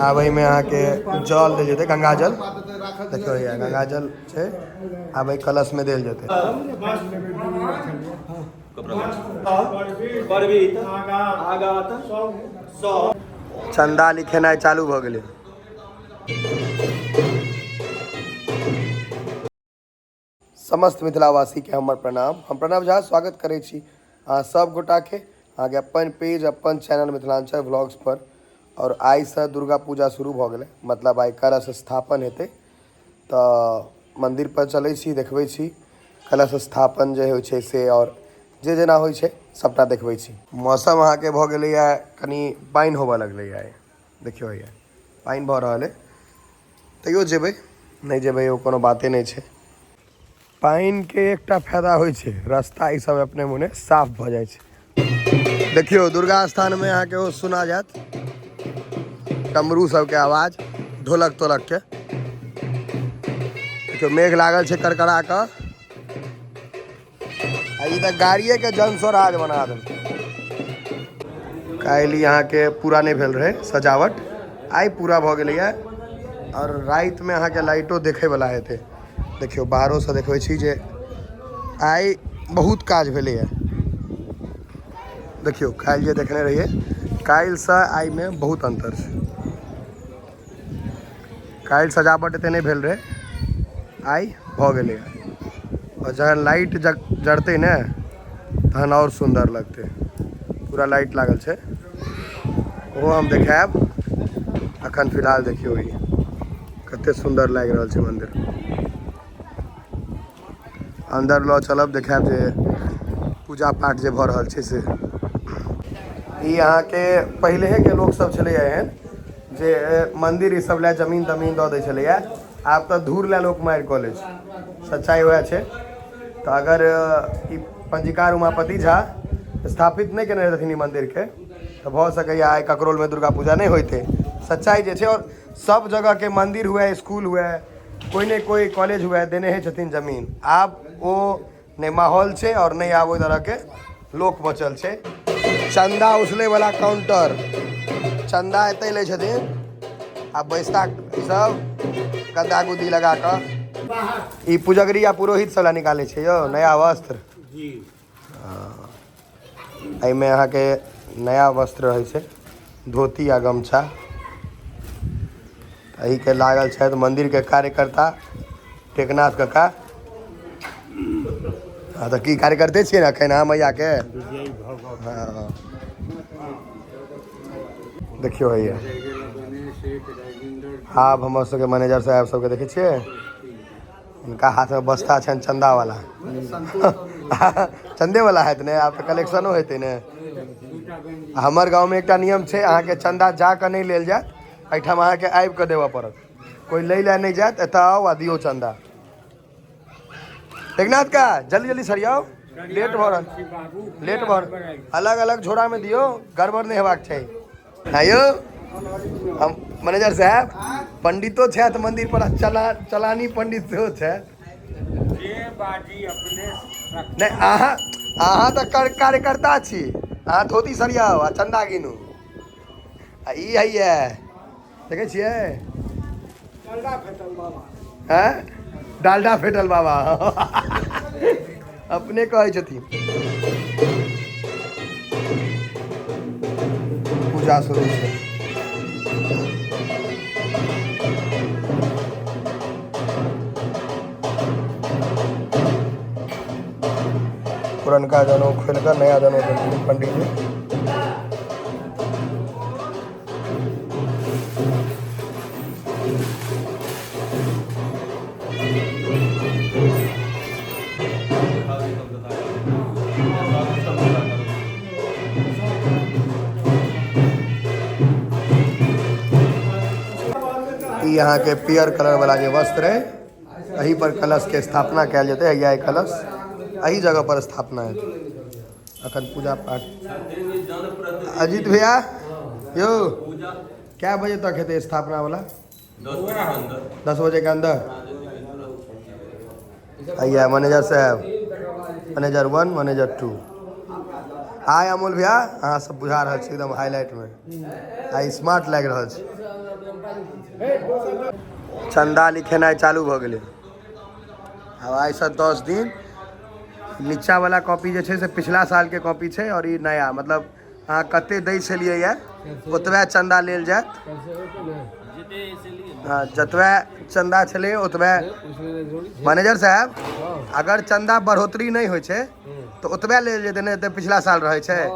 आब एहिमे अहाँके जल देल जेतै, गंगा जल। देखियौ हैया गंगा जल छै, आब एहि कलशमे देल जेतै। चंदा लिखेनाइ चालू भऽ गेलै। समस्त मिथिलावासीके हमर प्रणाम। हम प्रणव झा स्वागत करै छी अहाँ सब गोटाके अहाँके अपन पेज, अपन चैनल मिथिलांचल व्लॉग्स पर। और आइसँ दुर्गा पूजा शुरू भऽ गेलै, मतलब आइ कलश स्थापन हेतै। तऽ मन्दिर पर चलै छी, देखबै छी कलश स्थापन जे होइ छै से, और जे जेना होइ छै सबटा देखबै छी। मौसम अहाँके भऽ गेलैए कनि पानि होबऽ लगलैए आइ, देखियौ हैया पानि भऽ रहल अइ। तैयो जेबै, नहि जेबै ओ कोनो बाते नहि छै। पानिके एकटा फायदा होइ छै, रास्ता ईसब अपने मोने साफ भऽ जाइ छै। देखियौ दुर्गा स्थानमे अहाँके ओ सुना जायत डमरू सबके आवाज, ढोलक तोलकके। देखियौ मेघ लागल छै करकरा कऽ, आ ई तऽ गाड़िएके जनस्वराज बना देलकै। काल्हि ई अहाँके पूरा नहि भेल रहै सजावट, आइ पूरा भऽ गेलैए। और रातिमे अहाँके लाइटो देखैवला हेतै। देखियौ बाहरोसँ देखबै छी जे आइ बहुत काज भेलैए। देखियौ काल्हि जे देखने रहियै, काल्हिसँ आइमे बहुत अन्तर छै। काल्हि सजावट एतेक नहि भेल रहै, आइ भऽ गेलैए। और जखन लाइट जड़तै ने तहन और सुन्दर लगतै। पूरा लाइट लागल छै, ओहो हम देखायब। एखन फिलहाल देखियौ ई कतेक सुन्दर लागि रहल छै मन्दिर। अन्दर लऽ चलब, देखायब जे पूजा पाठ जे भऽ रहल छै से। ई अहाँके पहिलेके लोकसब छलैए एहन जे मन्दिर ईसब लए जमीन तमीन दऽ दै छलैए। आब तऽ धूर लए लोक मारि कऽ लै छै, सच्चाइ वएह छै। तऽ अगर ई पञ्जीकार उमापति झा स्थापित नहि केने रहथिन ई मन्दिरके, तऽ भऽ सकैए आइ ककरोलमे दुर्गा पूजा नहि होइतै। सच्चाइ जे छै, और सब जगहके मन्दिर हुए, इसकुल हुए, कोइ ने कोइ कॉलेज हुए, देने छथिन जमीन। आब ओ नहि माहौल छै और नहि आब ओहि तरहके लोक बचल छै। चन्दा उछलैवला काउंटर, चन्दा एतै लै छथिन आ बैसता ईसब गद्दा गुद्दी लगा कऽ। ई पुजगरी आ पुरोहित सब लए निकालै छै यौ नया वस्त्र। एहिमे अहाँके नया वस्त्र रहै छै, धोती आ गमछा। एहिके लागल छथि मन्दिरके कार्यकर्ता टेकनाथ कक्का। हाँ तऽ की कार्यकर्ते छियै ने एखन अहाँ मैयाके। हाँ देखियौ हैया आब हमर सबके मैनेजर साहब सबके देखै छियै, हुनका हाथमे बस्ता छनि चन्दावला। चन्देवला हेतै ने, आब तऽ कलेक्शनो हेतै ने। हमर गाँवमे एकटा नियम छै, अहाँके चन्दा जा कऽ नहि लेल जायत, एहिठाम अहाँके आबि कऽ देबऽ पड़त। कोइ लै लए नहि जायत, एतऽ आउ आ दियौ चन्दा। टेकनाथ का जल्दी जल्दी सरियाउ, लेट भऽ रहल, लेट भऽ रहल। अलग अलग झोरामे दियौ, गड़बड़ नहि हेबाक चाही। हाँ यौ हम मैनेजर साहब, पंडितो छथि मन्दिर पर, चलानी पंडित सेहो छथि। नहि अहाँ तऽ कार्यकर्ता छी, अहाँ धोती सरियाउ आ चन्दा गिनू। आ ई हैया देखै छियै आँय डालडा फेटल बाबा। अपने कहै छथिन। पूजा शुरू छै। पुरनका जनउ खोलि कऽ नया जनउ देलखिन पंडितजी। ई अहाँके पियर कलर वाला जे वस्त्र अइ, एही पर कलश के स्थापना कयल जेतै। हैया कलश एही जगह पर स्थापना हेतै। अखन पूजा पाठ। अजीत भैया यौ क्या बजे तक हेतै स्थापना वाला? 10 बजे के अंदर। हैया मैनेजर साहब, मैनेजर 1 मैनेजर 2। हाय अमोल भैया, अहाँ सब बुझा रहल छी एकदम हाईलाइट में, आइ स्मार्ट लागि रहल छी। चंदा लिखेनाइ चालू भऽ गेलै। अब आइसँ 10 दिन नीचा वाला कॉपी जे छै से पिछला साल के कॉपी छै और ई नया, मतलब अहाँ कते दै छलियै या ओतबे चंदा लेल जायत। हाँ, जतबे चंदा छलै ओतबे। मैनेजर साहब, अगर चंदा बढ़ोतरी नहीं होइ छै तो ओतबे लेल जेतै, नहीं तऽ पिछला साल रहै छै।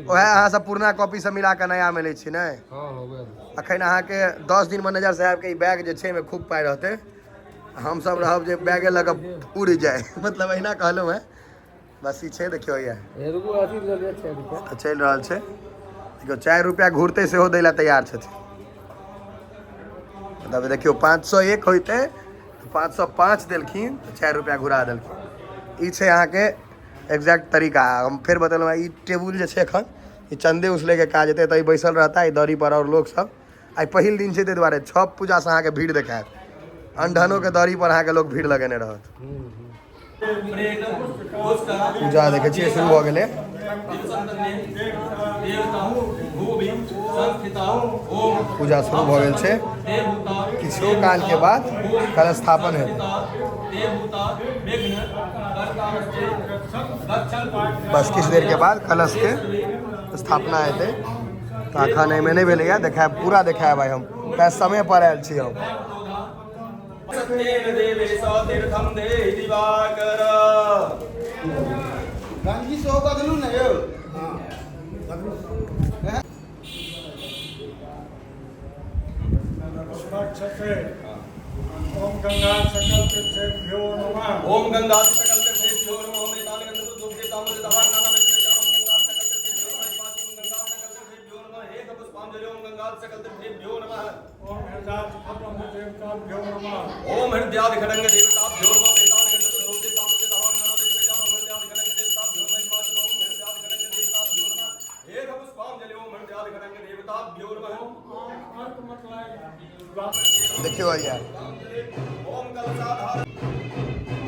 ओहे अहाँ सब पुरना कॉपी सब मिला के नया मिलै छै ने। अखन अहाँके 10 दिन मैनेजर साहब के ई बैग जे छै में खूब पाइ रहतै। हम सब रहब जे बैगे लऽ कऽ उड़ि जाए, मतलब अहिना कहलहुँ हैं। बस ई छै, देखियौ ये तऽ चलि रहल छै। देखियौ 4 रुपया घुरतै सेहो दै लए तैयार छथिन। मतलब देखियौ 501 होइतै, 505 देलखिन, 4 रुपया घुरा देलखिन। ई छै अहाँके एग्जैक्ट तरीका। हम फेर बतेलहुँ, ई टेबुल जे छै एखन ई चंदे उसलैके काज हेतै, तऽ ई बैसल रहता ई दौरी पर। और लोक सब आइ पहिल दिन छै, ताहि दुआरे छठ पूजासँ अहाँके भीड़ देखायत। अनढनो के दौरी पर अहाँके लोक भीड़ लगेने रहत। पूजा देखै छियै शुरू भऽ गेलै। पूजा शुरू भऽ गेल छै। किछु काल के बाद कलश स्थापन हेतै। बस किछु देर के बाद कलश के स्थापना हेतै। तऽ एखन एहिमे नहि भेलैए, देखायब पूरा देखायब। आइ हम समय पर आयल छी हम। ओम गंगा सकल तीर्थेभ्यो नमः। ओम गंगा सकल तीर्थेभ्यो नमः। मैतान गंध सुधोके तामल दहार नाना वेदने चारों गंगा सकल तीर्थेभ्यो नमः। ओम गंगा सकल तीर्थेभ्यो नमः। एक पुष्पांजलि ओम गंगा सकल तीर्थेभ्यो नमः। ओम हृदयादि खड्ग देवताभ्यो नमः। ओम हृदयादि खड्ग देवताभ्यो नमः। मैतान गंध सुधोके तामल दहार नाना वेदने चारों हृदयादि खड्ग देवताभ्यो नमः। ओम हृदयादि खड्ग देवताभ्यो नमः। एक पुष्पांजलि ओम हृदयादि खड्ग देवताभ्यो नमः। अर्थ मतलब देखियौ भैया,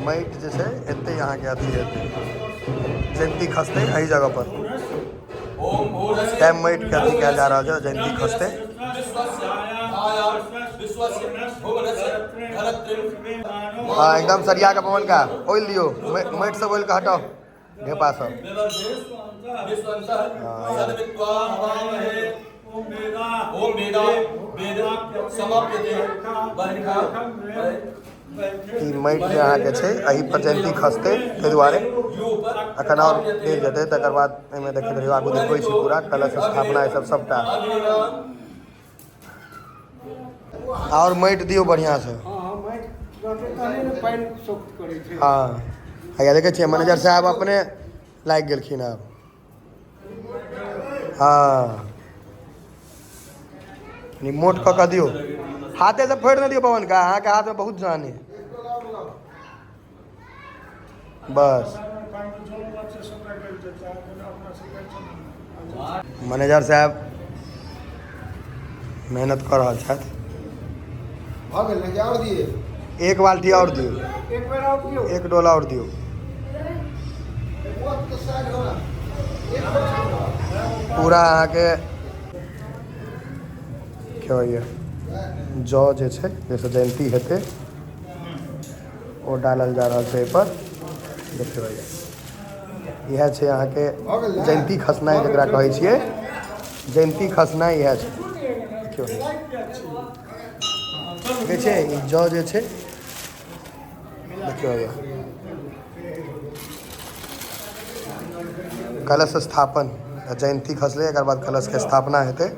माटि जे छै एते अहाँके अथी हेतै, जयंती खसतै एहि जगह पर। टाइम माटि के अथी कयल जा रहल छै, जयंती खसतै। हाँ एकदम सरिया के पवन का ओइल दियो, माटि सब ओइल के हटाओ, ढेपा सब। ओम वेदा वेद समाप्यते बहिर्खा। ई माटि जे अहाँके छै एहि पर जयंती खसतै, ताहि दुआरे अखन और देर जेतै। तकर बाद एहिमे देखैत रहियौ, आगू देखबै छी पूरा कलश स्थापना ई सब सबटा। और माटि दियौ बढ़िआँ से। हाँ, हैया देखै छियै मैनेजर साहब अपने लागि गेलखिन आब। हाँ, मोट कऽ कऽ दियौ, हाथे से फोड़ि नहि दियौ पवन का, अहाँके हाथ में बहुत जान है। बस मैनेजर साहब मेहनत कर रहल छथि। एक बाल्टी और दियौ, एक डोला और दियौ। पूरा अहाँके क्या होइए जौ जे छै जैसे जयंती हेतै ओ डालल जा रहल छै एहिपर। देखियौ भैया, इएह छै अहाँके जयंती खसनाइ जकरा कहै छियै। जयंती खसनाइ इएह छै। देखियौ देखै छियै ई जौ जे छै, देखियौ भैया कलश स्थापन। जयंती खसलै, एकर बाद कलश के स्थापना हेतै।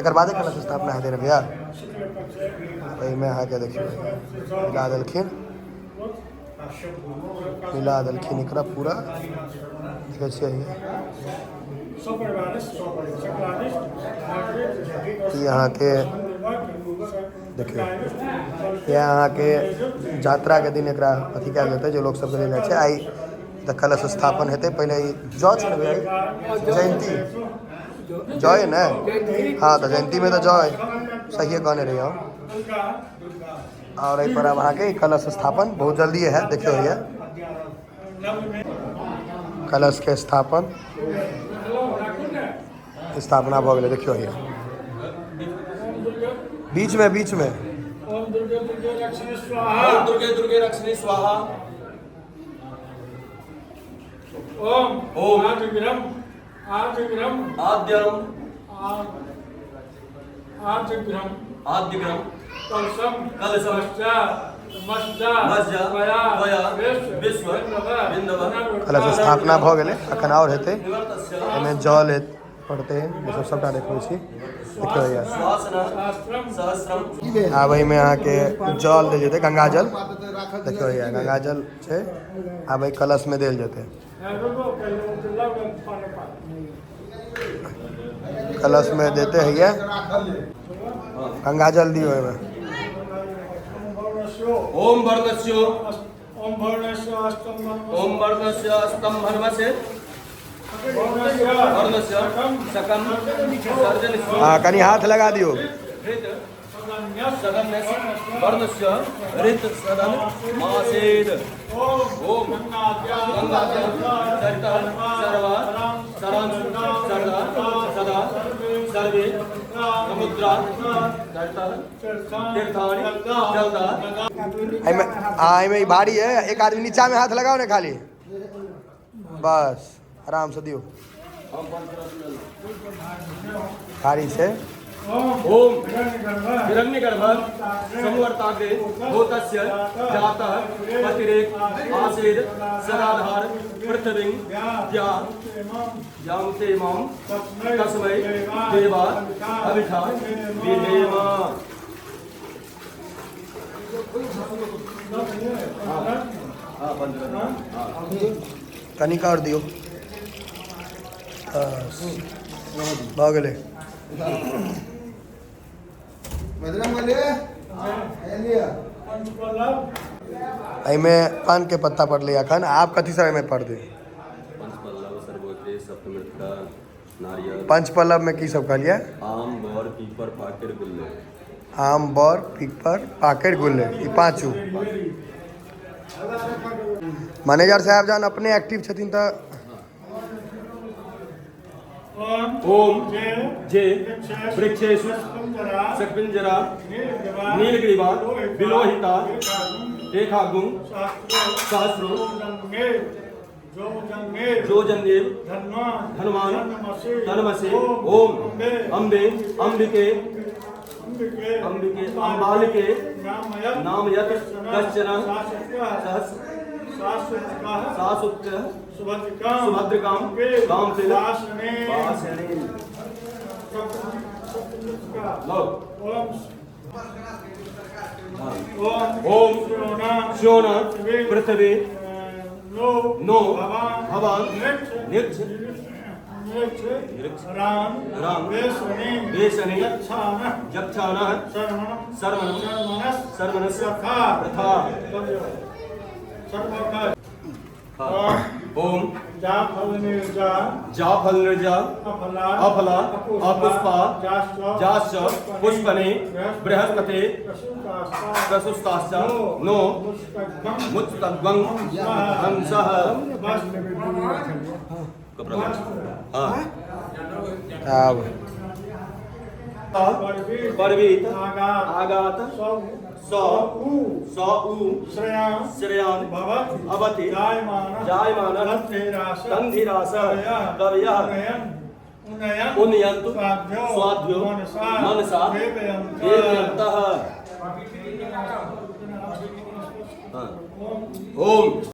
एकर बादे कलश स्थापना हेतै ने भैया। एहिमे अहाँके देखियौ मिला देलखिन एकरा पूरा। देखै छियै ई अहाँके देखियौ, यह अहाँके यात्रा के दिन एकरा अथी कयल जेतै, जे लोक सबके लेल जाइ छै। आइ तऽ कलश स्थापन हेतै। पहिले ई जौ छै ने भैया, जयंती जौ है ने। हाँ तऽ जयंती में तऽ जौ है, सहिए कहने रहिए हम। और एहि पर अब अहाँके कलश स्थापन बहुत जल्दी है। देखियौ भैया कलश के स्थापना भऽ गेलै। देखियौ भैया बीच में ओम दुर्गे दुर्गे लक्ष्मी स्वाहा। ओम दुर्गे दुर्गे रक्षिणी स्वाहा। ओम आदिग्रम आद्यम आद्यग्रम कलशम कलशम मस्जा वया विश्व बिंदव कलश स्थापना भऽ गेलै अखन और हेतै निवर्तस्य एहिमे जल पड़तै ये सब सबटा देखबै छी देखियौ यार श्वासना सहस्रम आब एहिमे अहाँके जल देल जेतै गंगाजल देखियौ यार गंगाजल छै आब एहि कलशमे देल जेतै कलशमे देते हैया गंगाजल दियो एहिमे ओम वर्णस्य ओम वर्णस्य ओम वर्णस्य स्तंभर्मसे वर्णस्य सकम सर्जन हाँ कनी हाथ लगा दियो सदन वर्णस्य ऋत सदन मासेद ओम चरितः सर्वा सरांश सर्दा सदा सर्वे समुद्रा चरितः तीर्थानि जलदा एहिमे ई भारी है एक आदमी नीचा में हाथ लगाओ ना खाली बस आराम से दियो भारी छै ओम हिरण्यगर्भ संवर्ताग्रे भूतस्य जातः पतिरेक आसीद सदाधार पृथ्वीं यामते मां तस्मै देवा अभिषा विधेम कनिका और दियो बस भऽ गेलै एहिमे पान के पत्ता पड़लै अखन आब कथी सब एहिमे पड़ दे पंचपल्लव सर्वोत्तम सप्तमृतका नारियल पंचपल्लव में की सब कहलिए आम बर पीपर पाकेर गुल्ले आम बर पीपर पाकड़ गुल्ले ई पाँचू मैनेजर साहब जान अपने एक्टिव छथिन तऽ ओम जे वृक्षेषु सकपिंजरा नीलग्रीवा विलोहिता रेखागुं सहस्रो जो जन्देव हनुमान धनमसे ओम अम्बे अंबिके अम्बालिके नाम यत कश्चन सासुत्य सुभद्रकां काम से ओम श्योन पृथ्वी नो भवान निक्ष राम वेशने यक्षान सर्वनस्य प्रथा ओम जाफल निर्जा अफला अपुष्पा जाश्च पुष्पने बृहस्पते प्रसुस्ताश्च नो मुत्तद्वं हंसः परवीत आगात सौ श्रेयान भवति जायमान तन्धिरास कवयः उन्नयन्तु स्वाध्यो मनसा देवयन्तः ओम